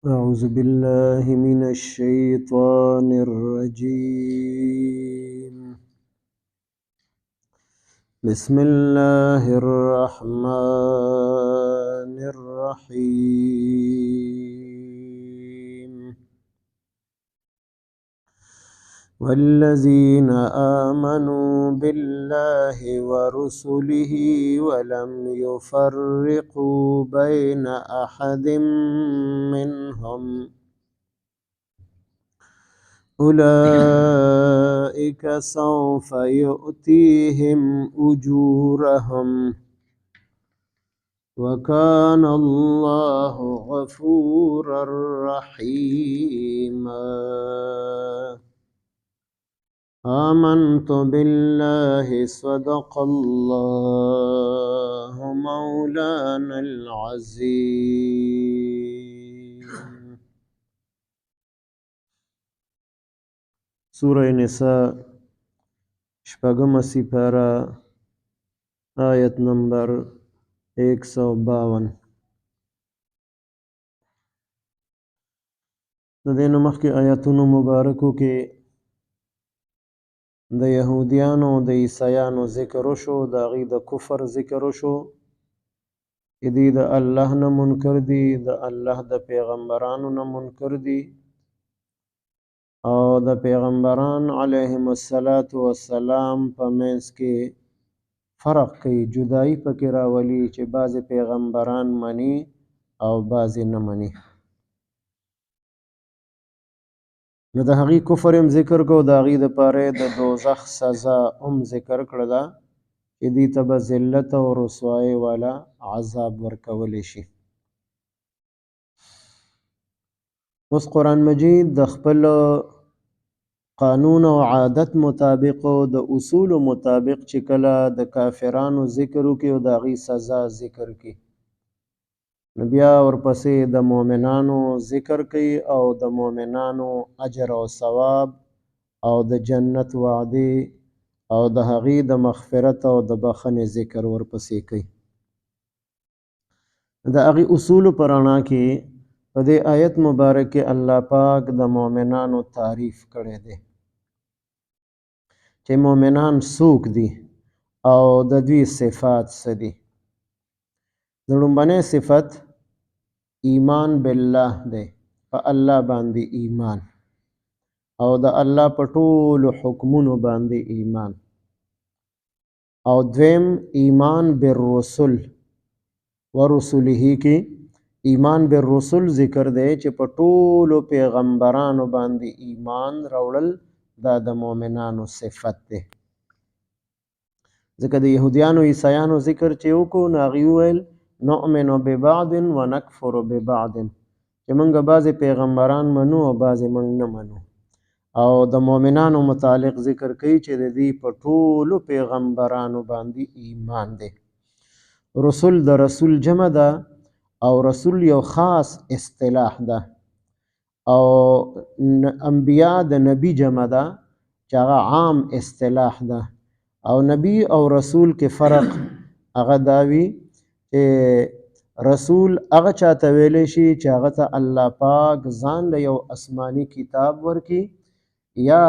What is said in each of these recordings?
أعوذ بالله من الشيطان الرجيم. بسم الله الرحمن الرحيم. والذين آمنوا بالله ورسله ولم يفرقوا بين أحد منهم أولئك سوف يؤتيهم أجورهم وكان الله غفورا رحيما. آمنت بالله صدق الله مولانا العظيم. سورة نساء شپږم سپاره آیت نمبر 152. د دې نه مخکې آیاتونو مبارکو کې د یهودیانو د عیسایانو ذکر وشو، د هغوی د کفر ذکر وشو چې دوی د الله نه منکر دي، د الله د پیغمبرانو نه منکر دي او د پیغمبران علیهم السلام په منځ کې فرق کوي، جدایی پکې راولي چې بعضې پیغمبران مني او بعضې نه مني. نو د هغې کفر هم ذکر کو، د هغې دپاره د دوزخ سزا هم ذکر کړله چې دوی ته به ذلت او رسوایۍ والا عذاب ورکولی شي. اوس قرآن مجید د خپل قانون او عادت مطابق او د اصول مطابق چې کله د کافرانو ذکر وکړي او د هغې سزا ذکر کړي، نو بیا ورپسې د مؤمنانو ذکر کوي او د مؤمنانو اجر او ثواب او د جنت وعدې او د هغې د مغفرت او د بخښنې ذکر ورپسې کوي. د هغې اصولو په رڼا کې په دې آیت مبارک کې الله پاک د مؤمنانو تعریف کړی دی چې مؤمنان څوک دي او د دوی صفات څه دي. د لومبنۍ صفت ایمان بالله دی، په الله باندې ایمان او د الله په ټولو حکمونو باندې ایمان. او دویم ایمان بالرسل ورسله کې ایمان بالرسل ذکر دی چې په ټولو پیغمبرانو باندې ایمان راوړل دا د مؤمنانو صفت دی. ځکه د یهودیانو عیسایانو ذکر چې وکړو نو هغوی وویل نؤمن ببعض ونکفر ببعض، چې موږ بعضې پیغمبران منو او بعضې موږ نه منو. او د مؤمنانو متعلق ذکر کوي چې د دې په ټولو پیغمبرانو باندې ایمان دی. رسول د رسول جمع ده او رسول یو خاص اصطلاح ده او انبیا د نبی جمع ده چې هغه عام اصطلاح ده. او نبی او رسول کې فرق هغه دا وي چې رسول هغه چاته ویلی شي چې هغه ته الله پاک ځان له یو آسماني کتاب ورکړي یا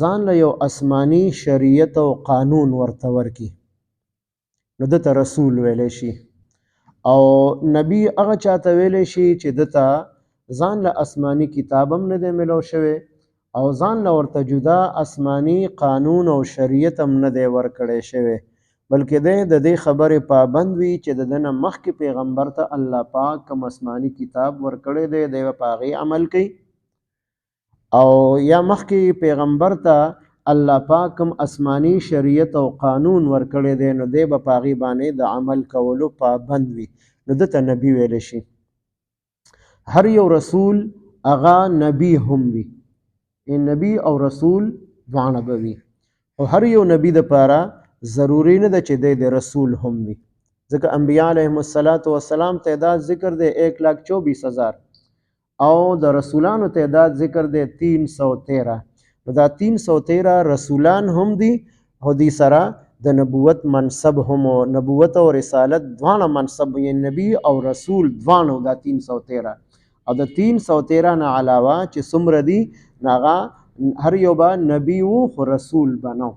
ځان له یو آسماني شریعت او قانون ورته ورکړي، نو ده ته رسول ویلی شي. او نبی هغه چاته ویلی شي چې ده ته ځان له آسماني کتاب هم نه دی میلاو شوی او ځان له ورته جدا آسماني قانون او شریعت هم نه دی ورکړی شوی، بلکې دی د دې خبرې پابند وي چې د ده نه مخکې پیغمبر ته الله پاک کوم آسماني کتاب ورکړی دی دی به په هغې عمل کوي، او یا مخکې پیغمبر ته الله پاک کوم آسماني شریعت او قانون ورکړی دی نو دی به په هغې باندې د عمل کولو پابند وي، نو ده ته نبي ویلی شي. هر یو رسول هغه نبی هم وي، نبی او رسول دواړه به وي، او هر یو نبی دپاره ضروري نه ده چې دی د رسول هم وي. ځکه انبیا علیهم السلام تعداد ذکر دی 1,24,000 او د رسولانو تعداد ذکر دی 313. نو دا 313 رسولان هم دي او دوی سره د نبوت منصب هم، نبوت او رسالت دواړه منصب، یعنی نبی او رسول دواړه دا 313. او د 313 نه علاوه چې څومره دي هغه هر یو به نبی و خو رسول به نه.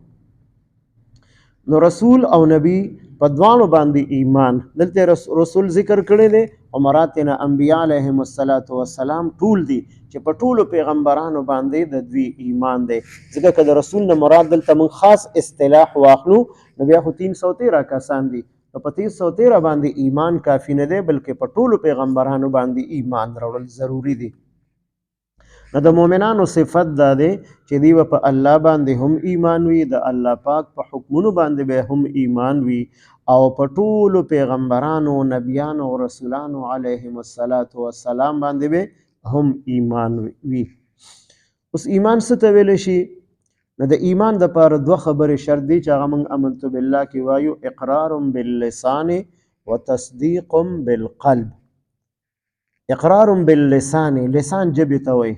نو رسول او نبی په دوانو باندې ایمان دلته رسول ذکر کړی دی او مراد نه انبیاء علیهم السلام ټول دي چې په ټولو پیغمبرانو باندې د دوی ایمان دی. ځکه که د رسول نه مراد دلته موږ خاص اصطلاح واخلو نو بیا خو 313 کسان دي، نو په 313 باندې ایمان کافی نه دی بلکې په ټولو پیغمبرانو باندې ایمان راوړل ضروری دی. نو د مؤمنانو صفت دا دی چې دوی په الله باندې هم ایمان وي، د الله پاک په حکمونو باندې به هم ایمان وي او په ټولو پیغمبرانو نبیانو او رسولانو علیهم السلام باندې به هم ایمان وي. اوس ایمان څه ته ویلی شي؟ نو د ایمان دپاره دوه خبرې شرط دي چې هغه موږ امنت بالله کې وایو، اقرار باللسان وتصدیق بالقلب. اقرار باللسان، لسان جبې ته وایي،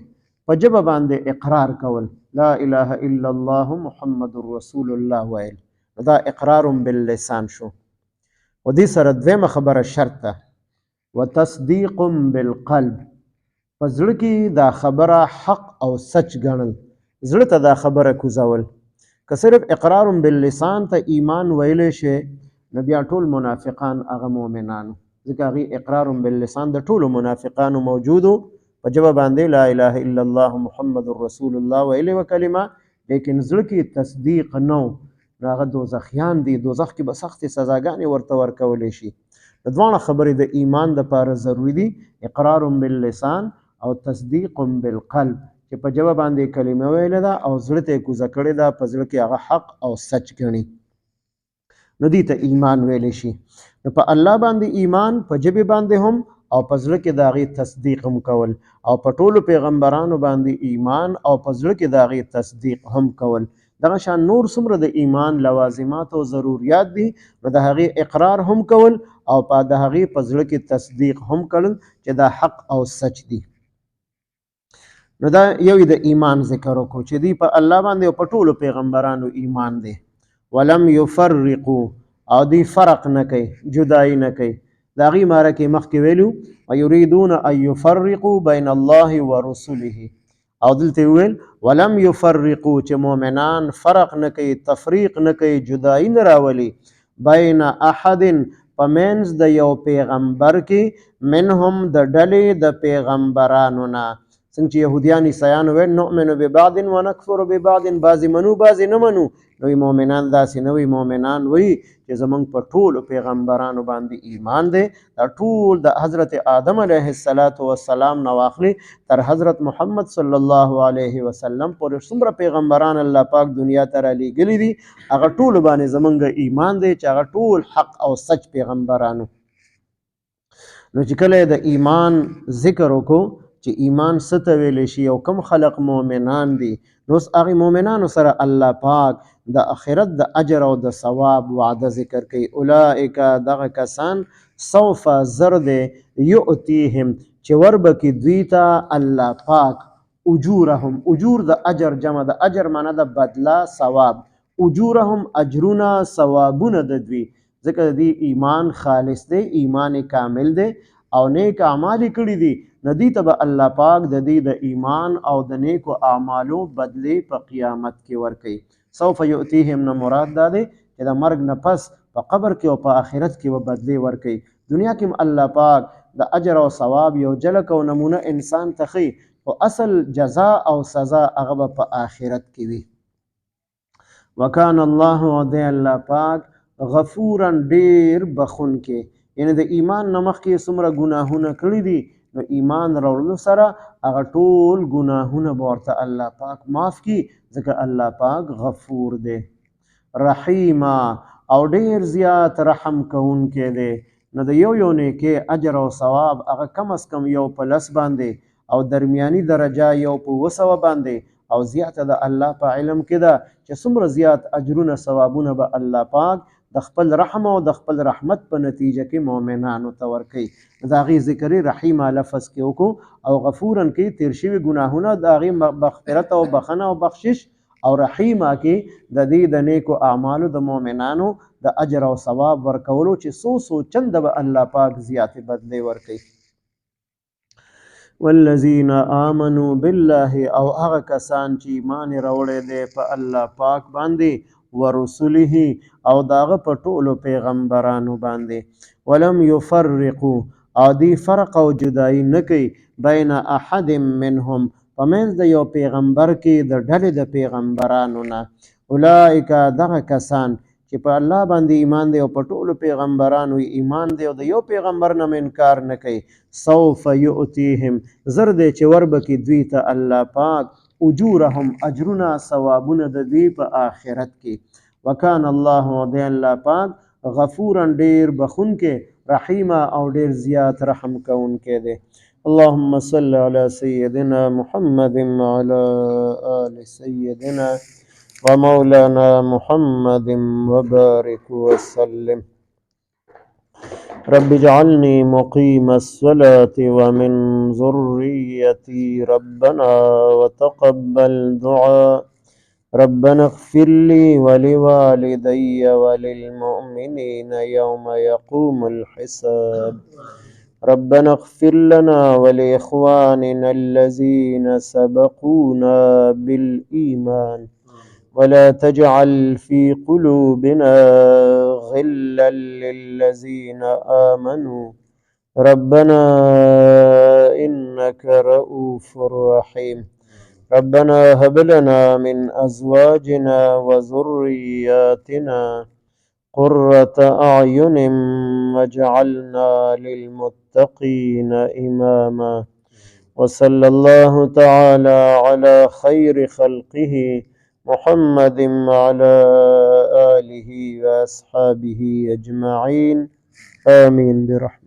په ژبه باندې اقرار کول، لا اله الا الله محمد رسول الله ویل، دا اقرار باللسان شو. و دې سره دویمه خبره شرط ده، وتصدیق بالقلب، په زړه کې دا خبره حق او سچ ګڼل، زړه ته دا خبره کوزول. که صرف اقرار باللسان ته ایمان ویلی شي نو بیا ټول منافقان هغه مؤمنانو، ځکه هغې اقرار باللسان د ټولو منافقانو موجودو، په ژبه باندې لا اله الا الله محمد رسول الله ویلې وه کلمه، لیکن زړه کې تصدیق نه و، نو هغه دوزخیان دي، دوزخ کې به سختې سزاګانې ورته ورکولی شي. د دواړه خبرې د ایمان دپاره ضروري دي، اقرار باللسان او تصدیق بالقلب، چې په ژبه باندې کلمه ویلې ده او زړه ته یې کوزه کړې ده، په زړه کې هغه حق او سچ ګڼي، نو دې ته ایمان ویلی شي. نو په الله باندې ایمان، په ژبې باندې هم او په زړه کې د هغې تصدیق هم کول، او په ټولو پیغمبرانو باندې ایمان او په زړه کې د هغې تصدیق هم کول. دغه شان نور څومره د ایمان لوازمات او ضروریات دي نو د هغې اقرار هم کول او د هغې په زړه کې تصدیق هم کړل چې دا حق او سچ دي. نو دا یو د ایمان ذکر وکړو چې دوی په الله باندې او په ټولو پیغمبرانو ایمان دی. ولم یفرقو، او دوی فرق نه کوي، جدایي نه کوي. د هغې باره کې مخکې ویلو ویریدون ان یفرقوا بین الله ورسله، او دلته ویل ولم یفرقو چې مؤمنان فرق نه کوي، تفریق نه کوي، جدایي نه راولي، بین احد په منځ د یو پیغمبر کې، منهم د ډلې د پیغمبرانو نه، څنګه چې یهودیان عیسایانو ویل نؤمن ببعض ونکفر ببعض، بعضې منو بعضې نه منو، نو مؤمنان داسې نه وي، مؤمنان وایي چې زموږ په ټولو پیغمبرانو باندې ایمان دی. دا ټول د حضرت آدم علیه السلام نه واخلي تر حضرت محمد صلی الله علیه وسلم پورې څومره پیغمبران الله پاک دنیا ته رالیږلي دي، هغه ټولو باندې زموږ ایمان دی چې هغه ټول حق او سچ پیغمبرانو. نو چې کله د ایمان ذکر وکړو چې ایمان څه ته ویلی شي او کوم خلق مؤمنان دي، نو اوس هغې مؤمنانو سره الله پاک د آخرت د اجر او د ثواب وعده ذکر کوي. اولئک، دغه کسان، سوف، زر دی، یؤتیهم چې وربکې دوی ته الله پاک اجورهم، اجور د اجر جمع د اجر معنی د بدله، ثواب، اجورهم اجرونه، ثوابونه د دوی، ځکه د دې ایمان خالص دی، ایمان کامل دی او نیک اعمال کړي دي، نو دوی ته به الله پاک د دې د ایمان او د نیکو اعمالو بدلې په قیامت کې ورکوي. سوف یؤتیهم نه مراد دا دی چې د مرګ نه پس په قبر کې او په آخرت کې به بدلې ورکوي. دنیا کې هم الله پاک د اجر او ثواب یو جلک او نمونه انسان ته ښیي، خو اصل جزا او سزا هغه به په آخرت کې وي. وکان الله، او دی الله پاک، غفورا ډیر بخونکی، یعنی د ایمان نه مخکې څومره ګناهونه کړي دي نو ایمان راوړلو سره هغه ټول ګناهونه به ورته الله پاک معاف کړي، ځکه الله پاک غفور دی. رحیما، او ډیر زیات رحم کوونکی دی. نو د یو نیکۍ اجر او ثواب هغه کم از کم یو په 10 باندې او درمیاني درجه یو په 200 باندې او زیاته د الله په علم کې ده چې څومره زیات اجرونه ثوابونه به الله پاک د خپل رحم او د خپل رحمت په نتیجه کې مؤمنانو ته ورکوي. د هغې ذکر رحیمه لفظ کې وکړو او غفورن کې تیر شوي ګناهونه د هغې مغفرت او بخښنه او بخشش، او رحیمه کې د دې د نیکو اعمالو د مؤمنانو د اجر او ثواب ورکولو چې څو چنده به الله پاک زیاتې بدلې ورکوي. والذین آمنوا بالله او هغه کسان چې ایمان راوړی دی په الله پاک باندې ورسوله او داغه په ټولو پیغمبرانو باندې ولم یفرقوا او دی فرق او جدائی نه کوي بین احد منهم په منځ د یو پیغمبر کې د ډلې د پیغمبرانو نه اولئک دغه کسان چې په الله باندې ایمان دی او په ټولو پیغمبرانو ایمان دی او د یو پیغمبر نه انکار نه کوي سوف یؤتیهم زر دی چې وربکي دوی ته الله پاک اجورهم اجرونه ثوابونه د دوی په آخرت کې وکان الله دی الله پاک غفورا ډیر بخونکې رحیمه او ډیر زیات رحم کوونکی دی اللهم صل على سيدنا محمد وعلى آل سيدنا ومولانا محمد وبارك وسلم رب اجعلني مقيم الصلاة ومن ذريتي ربنا وتقبل دعاء ربنا اغفر لي ولوالدي وللمؤمنين يوم يقوم الحساب ربنا اغفر لنا ولإخواننا الذين سبقونا بالإيمان ولا تجعل في قلوبنا غلا للذين آمنوا ربنا إنك رؤوف رحيم ربنا هب لنا من أزواجنا وذرياتنا قرة أعين واجعلنا للمتقين إماما وصلى الله تعالى على خير خلقه محمد وعلى آله وأصحابه أجمعين آمين برحمته